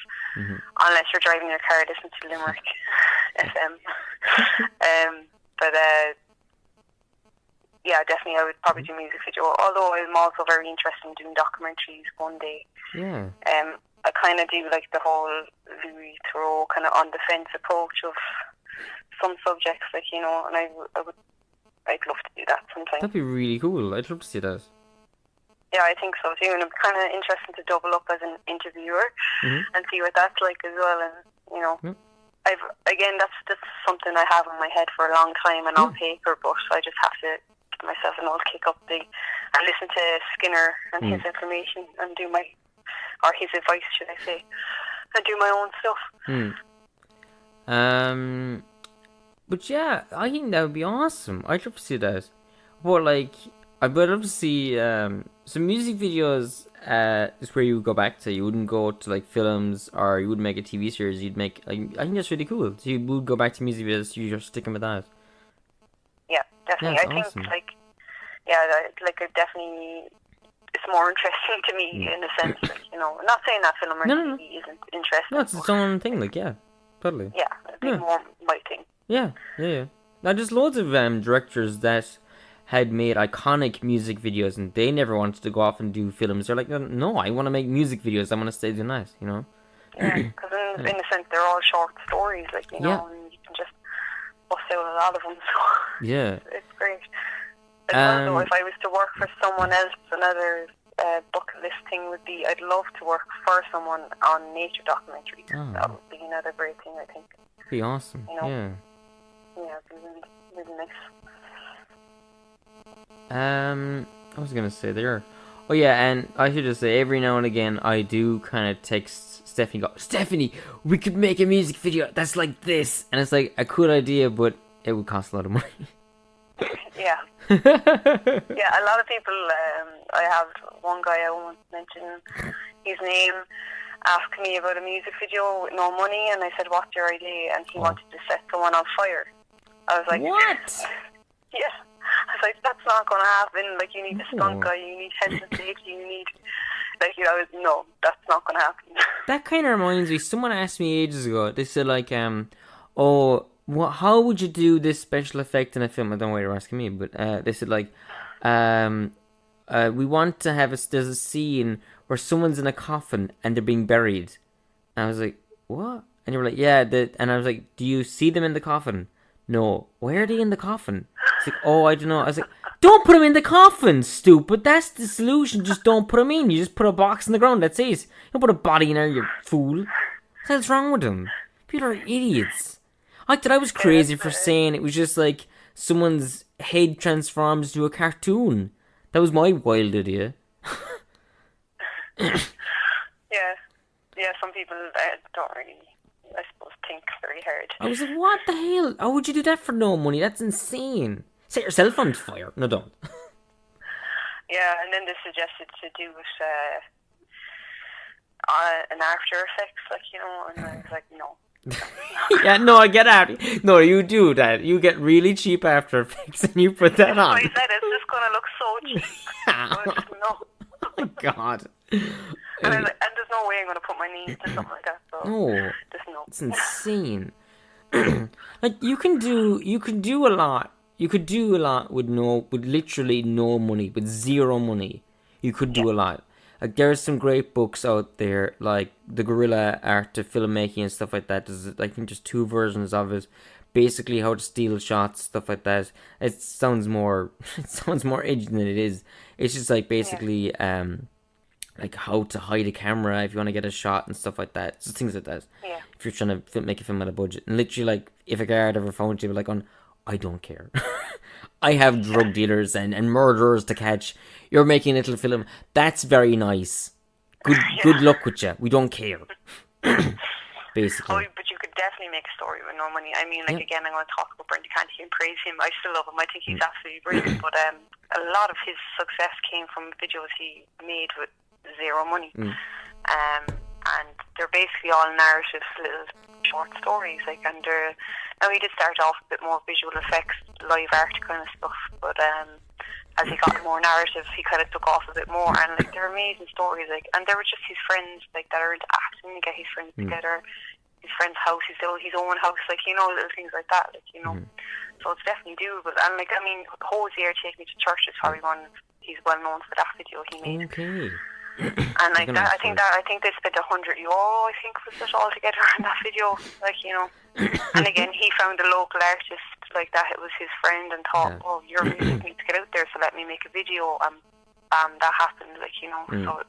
unless you're driving your car, listen to Limerick FM. But definitely I would probably do music video, although I'm also very interested in doing documentaries one day. Yeah. I kind of do like the whole Louis Theroux kind of on the fence approach of some subjects, like, and I'd love to do that sometime. That'd be really cool. I'd love to see that. Yeah, I think so too, and I'm kind of interested to double up as an interviewer and see what that's like as well. And that's something I have in my head for a long time and on paper, but I just have to give myself an old kick up and listen to Skinner and his information and do his advice, should I say, and do my own stuff. But yeah, I think that would be awesome. I'd love to see that. But like, I would love to see some music videos. Is where you would go back to. You wouldn't go to like films, or you wouldn't make a TV series. You'd make. I think that's really cool. So you would go back to music videos. You're sticking with that. Yeah, definitely. Yeah, I think awesome. it definitely. It's more interesting to me in a sense, like, I'm not saying that film or TV isn't interesting. No, it's its own thing, like, yeah, totally. Yeah, it'd be more my thing. Yeah. Now, there's loads of directors that had made iconic music videos, and they never wanted to go off and do films. They're like, no, I want to make music videos. I want to stay doing that, Yeah, because in a sense, they're all short stories, like, and you can just bust out a lot of them, so yeah. It's great. Also, if I was to work for someone else, another bucket list thing would be I'd love to work for someone on nature documentaries. That would be another great thing, I think. Be awesome. Yeah. Yeah, it'd be really, really I nice. was gonna say there. Oh yeah, and I should just say every now and again I do kind of text Stephanie. Go, Stephanie, we could make a music video that's like this, and it's like a cool idea, but it would cost a lot of money. Yeah. Yeah, a lot of people, I have one guy I won't mention his name, asked me about a music video with no money, and I said, what's your idea? And he wanted to set someone on fire. I was like, what? Yeah. I was like, that's not going to happen. Like, you need a stunt guy, you need health and safety, you need... no, that's not going to happen. That kind of reminds me, someone asked me ages ago, they said like, how would you do this special effect in a film? I don't know why you're asking me, but they said like, we want to have there's a scene where someone's in a coffin and they're being buried. And I was like, what? And you were like, yeah. And I was like, do you see them in the coffin? No. Where are they in the coffin? It's like, oh, I don't know. I was like, don't put them in the coffin, stupid. That's the solution. Just don't put them in. You just put a box in the ground. That's it. Don't put a body in there, you fool. What the hell's wrong with them? People are idiots. I thought I was crazy for saying it was just like someone's head transforms to a cartoon. That was my wild idea. Yeah, some people don't really, I suppose, think very hard. I was like, what the hell? How would you do that for no money? That's insane. Set yourself on fire. No, don't. Yeah, and then they suggested to do it an After Effects, and I was like, no. Yeah, no, I get out. No, you do that. You get really cheap After Effects and you put that on. I said it's just gonna look so cheap. So just, no. Oh my god. And there's no way I'm gonna put my knee into something like that. So no, just no. It's insane. Like you can do a lot. You could do a lot with literally no money, with zero money. You could do a lot. Like, there's some great books out there, like The Guerrilla Art to Filmmaking and stuff like that. There's, I think, just 2 versions of it. Basically, how to steal shots, stuff like that. It sounds more, it sounds more edgy than it is. It's just like basically, like how to hide a camera if you want to get a shot and stuff like that. Just things like that. Yeah. If you're trying to make a film at a budget, and literally, like, if a guard ever found you, like, I don't care. I have drug dealers and murderers to catch. You're making a little film. That's very nice. Good luck with you. We don't care. Basically. Oh, but you could definitely make a story with no money. I mean, like, again, I'm going to talk about Brendan Canty and praise him. I still love him. I think he's absolutely brilliant. But a lot of his success came from videos he made with zero money. And they're basically all narrative little short stories. Like, and now he did start off a bit more visual effects, live art kind of stuff. But as he got more narrative, he kind of took off a bit more. And like, they're amazing stories. Like, and they were just his friends, like, that are into acting, get his friends together. His friend's house, his own house, like, you know, little things like that, like, you know. So it's definitely doable. And like, I mean, Hosier Take Me to Church is probably one he's well known for, that video he made. Okay. And like that, I think they spent €100, I think, was it all together in that video, like, you know. And again, he found a local artist like that. It was his friend, and thought, oh, your music needs to get out there, so let me make a video. And that happened, like, you know. So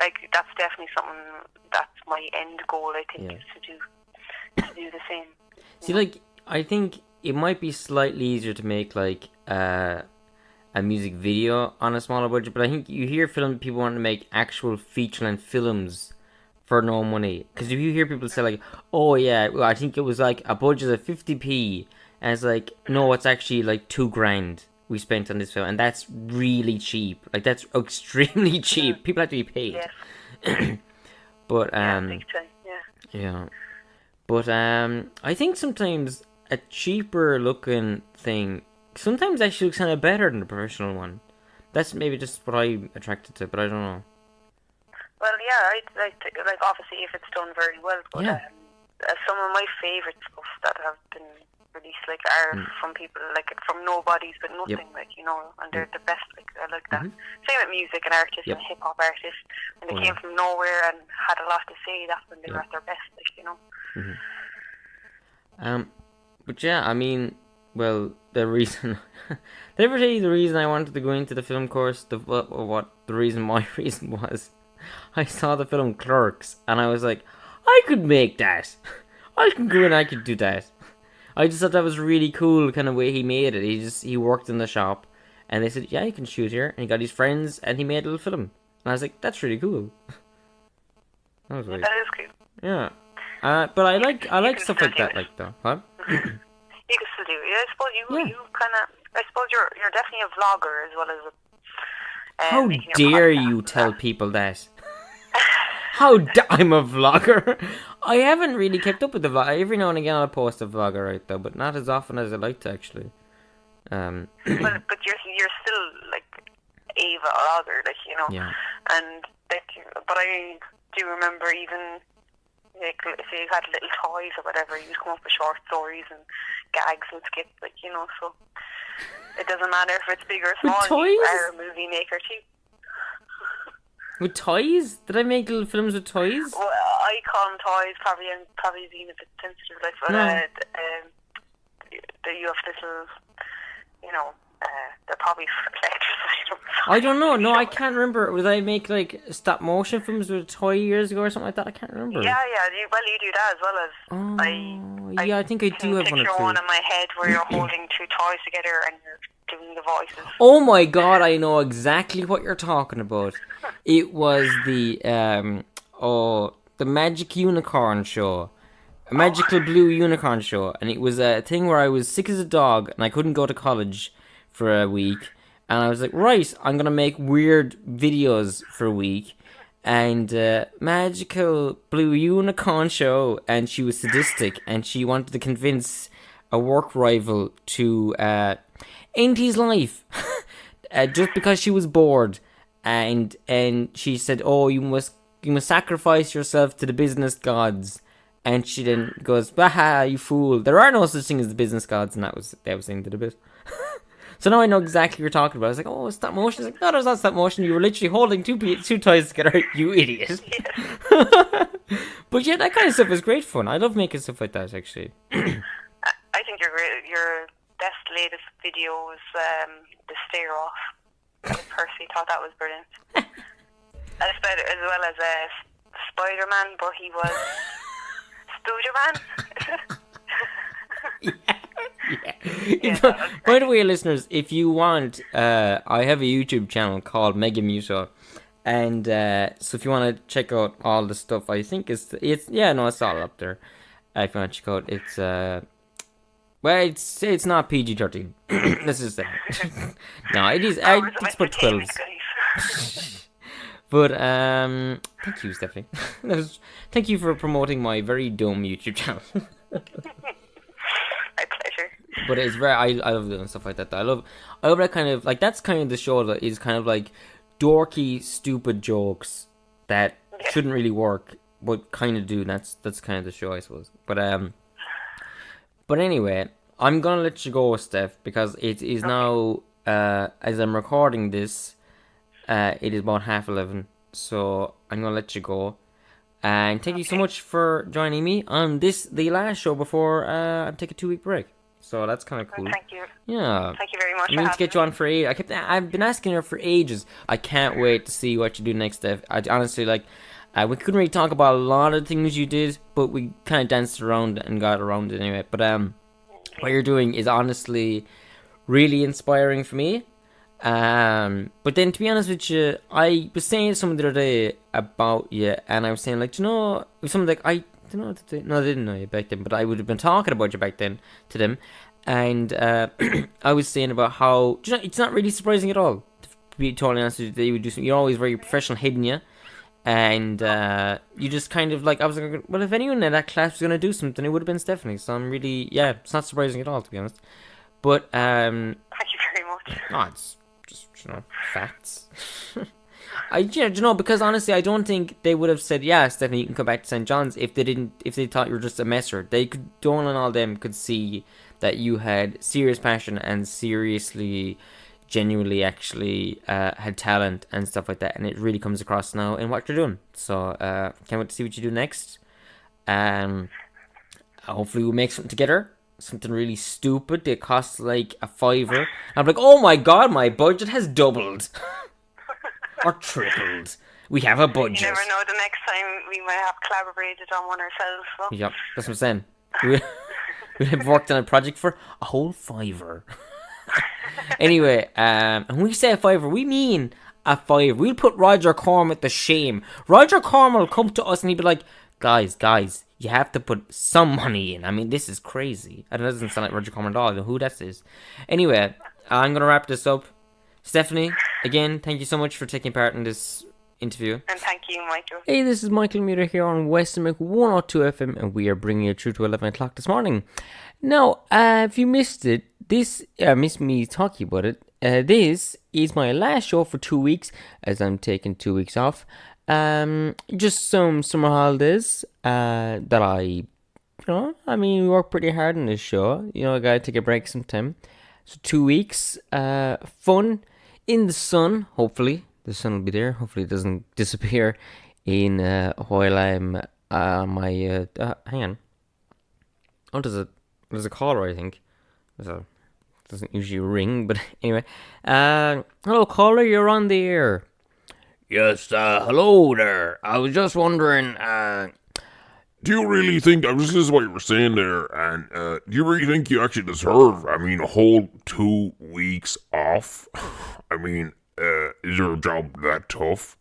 like, that's definitely something, that's my end goal, I think, is to do the same. See, like, I think it might be slightly easier to make, like, a music video on a smaller budget, but I think you hear people want to make actual feature-length films for no money. Because if you hear people say, like, oh yeah, well, I think it was like a budget of 50p, and it's like, no, it's actually like $2,000 we spent on this film, and that's really cheap. Like, that's extremely cheap. People have to be paid. Yeah. But yeah. But I think sometimes a cheaper looking thing sometimes actually looks kind of better than the professional one. That's maybe just what I'm attracted to, but I don't know. Well, yeah, like obviously if it's done very well, but some of my favourite stuff that have been released, like, are from people, like, from nobodies but nothing, like, you know, and they're the best, like, I like that. Same with music and artists and hip-hop artists, when they came from nowhere and had a lot to say, that's when they were at their best, like, you know. But yeah, I mean, well, the reason did I ever tell you the reason I wanted to go into the film course? My reason was, I saw the film Clerks and I was like, I could make that. I can go and I could do that. I just thought that was really cool, kind of way he made it. He worked in the shop, and they said, yeah, you can shoot here, and he got his friends, and he made a little film. And I was like, that's really cool. That was weird. That is cool. Yeah. But I like stuff like that, like, though. Huh? You can still do it. I suppose you kind of. I suppose you're definitely a vlogger as well as a. How dare you tell people that? I'm a vlogger. I haven't really kept up with the vlog. Every now and again I'll post a vlogger out though, but not as often as I'd like to actually. But you're still like a vlogger, like, you know. Yeah. And like, but I do remember even, like, if you had little toys or whatever, you'd come up with short stories and gags and skits, like, you know. So it doesn't matter if it's big or small. With toys? You are a movie maker too. With toys? Did I make little films with toys? Well, I call them toys, probably being a bit sensitive, like, but you have little, you know, they're probably for collectors. I don't know. No, I can't remember. Would I make like stop motion films with a toy years ago or something like that? I can't remember. Yeah. You do that as well as. I think I do have one or two. Picture one in my head where you're holding two toys together and you're doing the voices. Oh my god! I know exactly what you're talking about. It was the Magic Unicorn show. A magical blue unicorn show, and it was a thing where I was sick as a dog and I couldn't go to college for a week, and I was like, right, I'm gonna make weird videos for a week, and magical blue unicorn show, and she was sadistic and she wanted to convince a work rival to end his life just because she was bored, and she said, oh, you must sacrifice yourself to the business gods. And she then goes, "Baha, you fool! There are no such thing as the business gods," and that was the end of the bit. So now I know exactly what you're talking about. I was like, oh, it's stop motion. I was like, no, there's not stop motion. You were literally holding two toys together, you idiot. But yeah, that kind of stuff is great fun. I love making stuff like that, actually. I think your best latest video was the stare off. I personally thought that was brilliant. As well as Spider-Man, but he was Spooderman. Yeah. By the way, listeners, if you want, I have a YouTube channel called Mega Muto, and so if you want to check out all the stuff, I think it's all up there. If you want to check out, it's well, it's not PG-13. This is that. No, it is. It's for 12s. But thank you, Stephanie. Thank you for promoting my very dumb YouTube channel. My pleasure. But it's very. I love doing stuff like that. I love that kind of like, that's kind of the show that is kind of like dorky, stupid jokes that shouldn't really work, but kind of do. That's kind of the show, I suppose. But anyway, I'm gonna let you go, Steph, because it is now as I'm recording this, it is about 11:30. So I'm gonna let you go. And thank you so much for joining me on the last show before I take a 2-week break. So that's kind of cool. Thank you. Yeah. Thank you very much. I mean, to get you on for ages. I've been asking her for ages. I can't wait to see what you do next, Steph. I honestly, like, we couldn't really talk about a lot of things you did, but we kind of danced around and got around it anyway. But what you're doing is honestly really inspiring for me. But then, to be honest with you, I was saying to someone the other day about you, and I was saying, like, you know, something like, I don't know what to say. No, I didn't know you back then, but I would have been talking about you back then to them. And I was saying about how, you know, it's not really surprising at all, to be totally honest with you, that you would do something. You're always very professional, hidden you. And you just kind of like, I was like, well, if anyone in that class was going to do something, it would have been Stephanie. So I'm really, it's not surprising at all, to be honest. But, thank you very much. No, it's just, you know, facts. Because honestly, I don't think they would have said, yeah, Stephanie, you can come back to St. John's if they thought you were just a messer. Dawn and all them could see that you had serious passion and seriously, genuinely actually had talent and stuff like that, and it really comes across now in what you're doing. So can't wait to see what you do next. Hopefully we'll make something together, something really stupid that costs like a $5. I'm like, oh my god, my budget has doubled or tripled. We have a budget. You never know, the next time we might have collaborated on one ourselves. So. Yep, that's what I'm saying. We have worked on a project for a whole $5. Anyway, and when we say a $5, we mean a $5. We'll put Roger Corman to shame. Roger Corman will come to us and he'll be like, guys, you have to put some money in. I mean, this is crazy. And it doesn't sound like Roger Corman at all. I don't know who that is. Anyway, I'm going to wrap this up. Stephanie, again, thank you so much for taking part in this interview. And thank you, Michael. Hey, this is Michael Muter here on Western 102 FM, and we are bringing you through to 11 o'clock this morning. Now, if you missed it, missed me talking about it, this is my last show for 2 weeks, as I'm taking 2 weeks off. Just some summer holidays that we work pretty hard on this show. You know, I gotta take a break sometime. So 2 weeks, fun in the sun, hopefully. The sun will be there. Hopefully it doesn't disappear in while I'm my hang on. Oh, there's a caller, I think. It doesn't usually ring, but anyway. Hello, caller, you're on the air. Yes, hello there. I was just wondering, do you really think, this is what you were saying there, and do you really think you actually deserve, a whole 2 weeks off? Is your job that tough?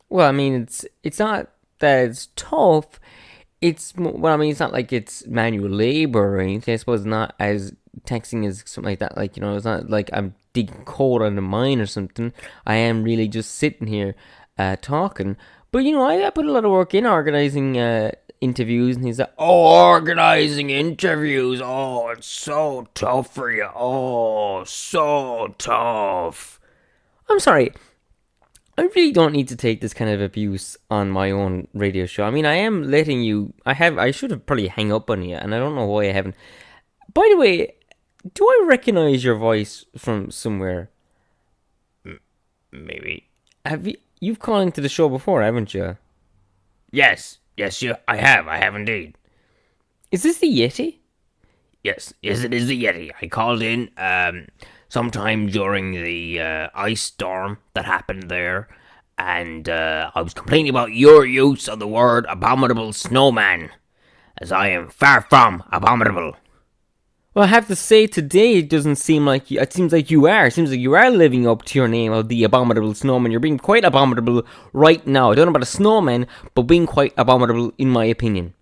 Well, I mean, it's not that it's tough. It's not like it's manual labor or anything. I suppose it's not as taxing as something like that. Like, you know, it's not like I'm digging coal in a mine or something. I am really just sitting here talking. But, you know, I put a lot of work in organising interviews, and he's like, organising interviews, it's so tough for you. Oh, so tough. I'm sorry, I really don't need to take this kind of abuse on my own radio show. I mean, I am letting you, I should have probably hang up on you, and I don't know why I haven't. By the way, Do I recognize your voice from somewhere? Maybe. You've called into the show before, haven't you? Yes, I have indeed. Is this the Yeti? Yes, it is the Yeti. I called in sometime during the ice storm that happened there, and I was complaining about your use of the word abominable snowman, as I am far from abominable. Well, I have to say today it doesn't seem like you. It seems like you are. It seems like you are living up to your name of the abominable snowman. You're being quite abominable right now. I don't know about a snowman, but being quite abominable in my opinion.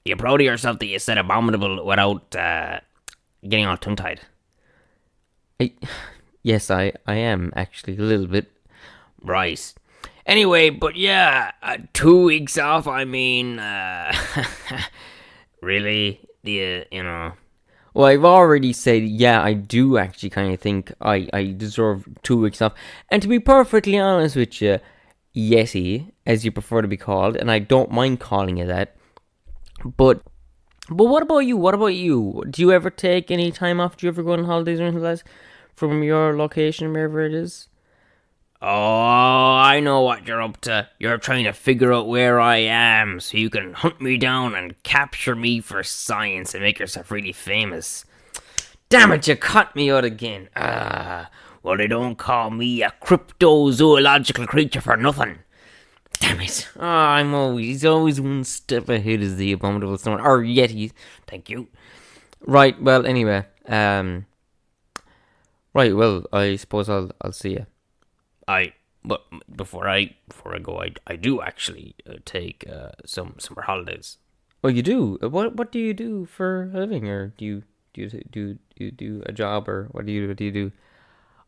You're proud of yourself that you said abominable without getting all tongue-tied. Yes, I am actually a little bit. Right. Anyway, but yeah, 2 weeks off. I mean, really, you know. Well, I've already said, yeah, I do actually kind of think I deserve 2 weeks off. And to be perfectly honest with you, Yeti, as you prefer to be called, and I don't mind calling you that. But what about you? What about you? Do you ever take any time off? Do you ever go on holidays or anything like that from your location, wherever it is? Oh, I know what you're up to. You're trying to figure out where I am so you can hunt me down and capture me for science and make yourself really famous. Damn it, you cut me out again. Well, they don't call me a cryptozoological creature for nothing. Damn it. He's always one step ahead as the abominable snowman. Or Yeti. Thank you. Right, well, anyway. Right, well, I suppose I'll see you. But before I go, I do actually take some summer holidays. Oh, you do? What do you do for a living, or do you do a job, or what do you do?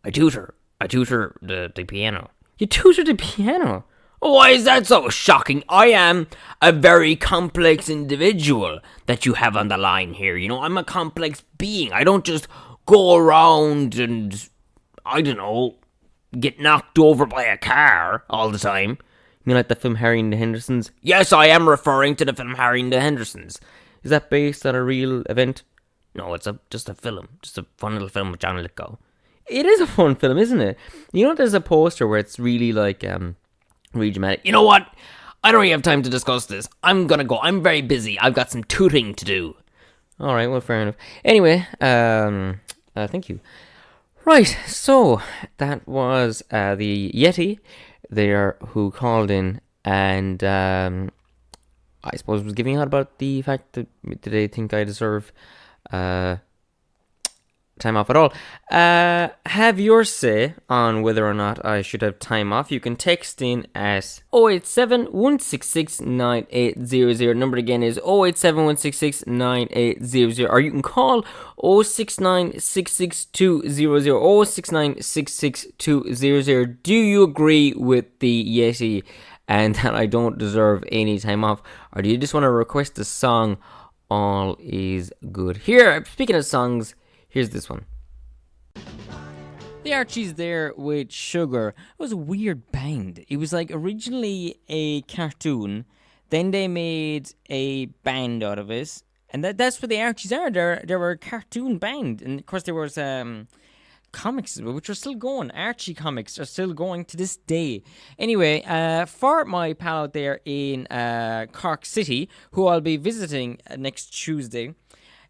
I tutor the piano. You tutor the piano? Why is that so shocking? I am a very complex individual that you have on the line here. You know, I'm a complex being. I don't just go around and, I don't know, get knocked over by a car all the time. You mean like the film Harry and the Hendersons? Yes, I am referring to the film Harry and the Hendersons. Is that based on a real event? No, it's just a film. Just a fun little film with John Lithgow. It is a fun film, isn't it? You know, there's a poster where it's really like, really dramatic. You know what? I don't really have time to discuss this. I'm gonna go. I'm very busy. I've got some tutoring to do. Alright, well, fair enough. Anyway, thank you. Right, so that was the Yeti there who called in and I suppose was giving out about the fact that they think I deserve time off at all. Have your say on whether or not I should have time off. You can text in at 087 166 9800. Number again is 087 166 9800. Or you can call 069 66200. 069 66200. Do you agree with the Yeti and that I don't deserve any time off? Or do you just want to request a song? All is good. Here, speaking of songs, here's this one. The Archies there with Sugar. It was a weird band. It was like originally a cartoon, then they made a band out of it, and that's what the Archies are. They were a cartoon band, and of course there was comics which are still going. Archie comics are still going to this day. Anyway, for my pal out there in Cork City, who I'll be visiting next Tuesday,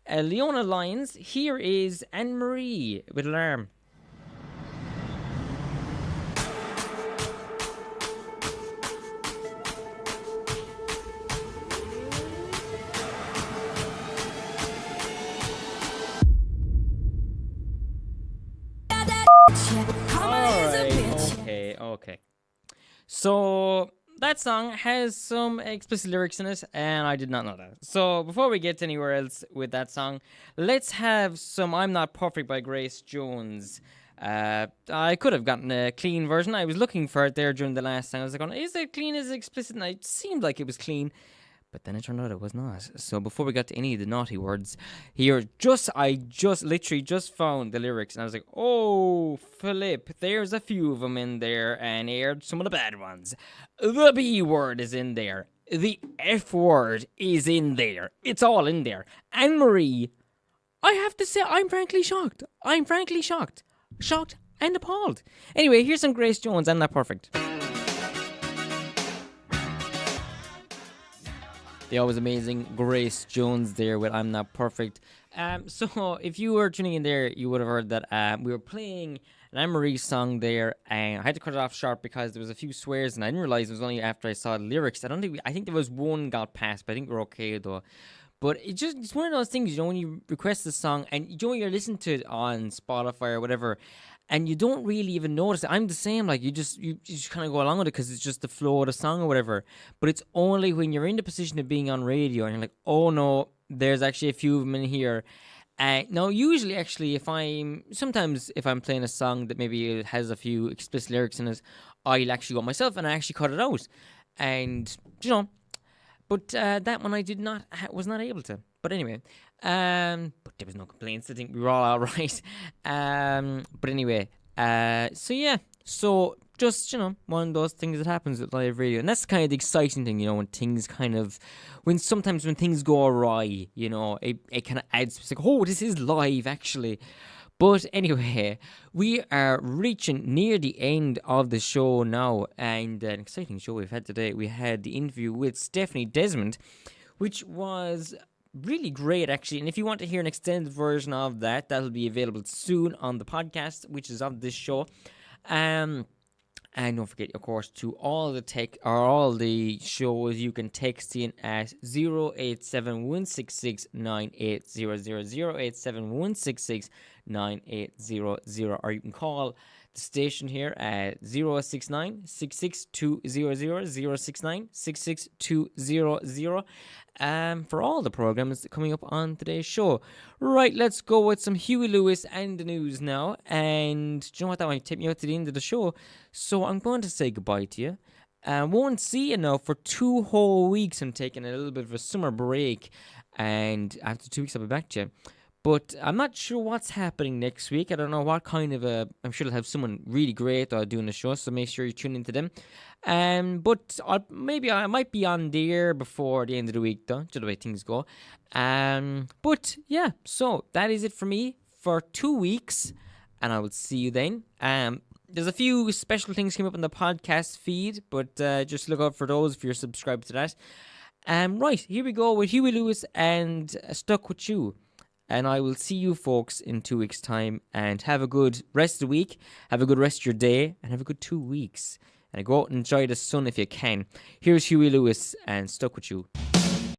Leona Lyons, here is Anne-Marie with Alarm. Okay. So that song has some explicit lyrics in it, and I did not know that. So before we get anywhere else with that song, let's have some I'm Not Perfect by Grace Jones. I could have gotten a clean version. I was looking for it there during the last song. I was like, is it clean? Is it explicit? And it seemed like it was clean. But then it turned out it was not. So before we got to any of the naughty words, I literally found the lyrics, and I was like, oh, Philip, there's a few of them in there, and here's some of the bad ones. The B word is in there. The F word is in there. It's all in there. Anne-Marie, I have to say, I'm frankly shocked. I'm frankly shocked. Shocked and appalled. Anyway, here's some Grace Jones. I'm Not Perfect. The always amazing Grace Jones there with I'm Not Perfect. So if you were tuning in there, you would have heard that we were playing an Anne-Marie song there, and I had to cut it off sharp because there was a few swears, and I didn't realize it was only after I saw the lyrics. I think there was one got passed, but I think we're okay though. But it's one of those things, when you request a song and you're listening to it on Spotify or whatever, and you don't really even notice it. I'm the same. Like you just kind of go along with it because it's just the flow of the song or whatever. But it's only when you're in the position of being on radio and you're like, oh no, there's actually a few of them in here. Now, usually, actually, if I'm playing a song that maybe it has a few explicit lyrics in it, I'll actually go myself and I actually cut it out. And but that one I was not able to. But anyway, but there was no complaints. I think we were all right. But anyway, so just, one of those things that happens with live radio. And that's kind of the exciting thing, when sometimes when things go awry, it kind of adds, it's like, oh, this is live, actually. But anyway, we are reaching near the end of the show now, and an exciting show we've had today. We had the interview with Stephanie Desmond, which was really great, actually. And if you want to hear an extended version of that, that'll be available soon on the podcast, which is of this show. And don't forget, of course, to all the shows, you can text in at 087-166-9800, 087-166-9800, or you can call the station here at 069-66200, 069-66200, for all the programs coming up on today's show. Right, let's go with some Huey Lewis and the news now. And do you know what? That might take me out to the end of the show. So I'm going to say goodbye to you. Won't see you now for 2 whole weeks. I'm taking a little bit of a summer break. And after 2 weeks, I'll be back to you. But I'm not sure what's happening next week. I don't know what kind of I'm sure they'll have someone really great doing the show, so make sure you tune into them. But I might be on there before the end of the week, though, just the way things go. But yeah, so that is it for me for 2 weeks, and I will see you then. There's a few special things coming up on the podcast feed, but just look out for those if you're subscribed to that. Right, here we go with Huey Lewis and Stuck With You. And I will see you folks in 2 weeks' time. And have a good rest of the week. Have a good rest of your day. And have a good 2 weeks. And go out and enjoy the sun if you can. Here's Huey Lewis and Stuck With You.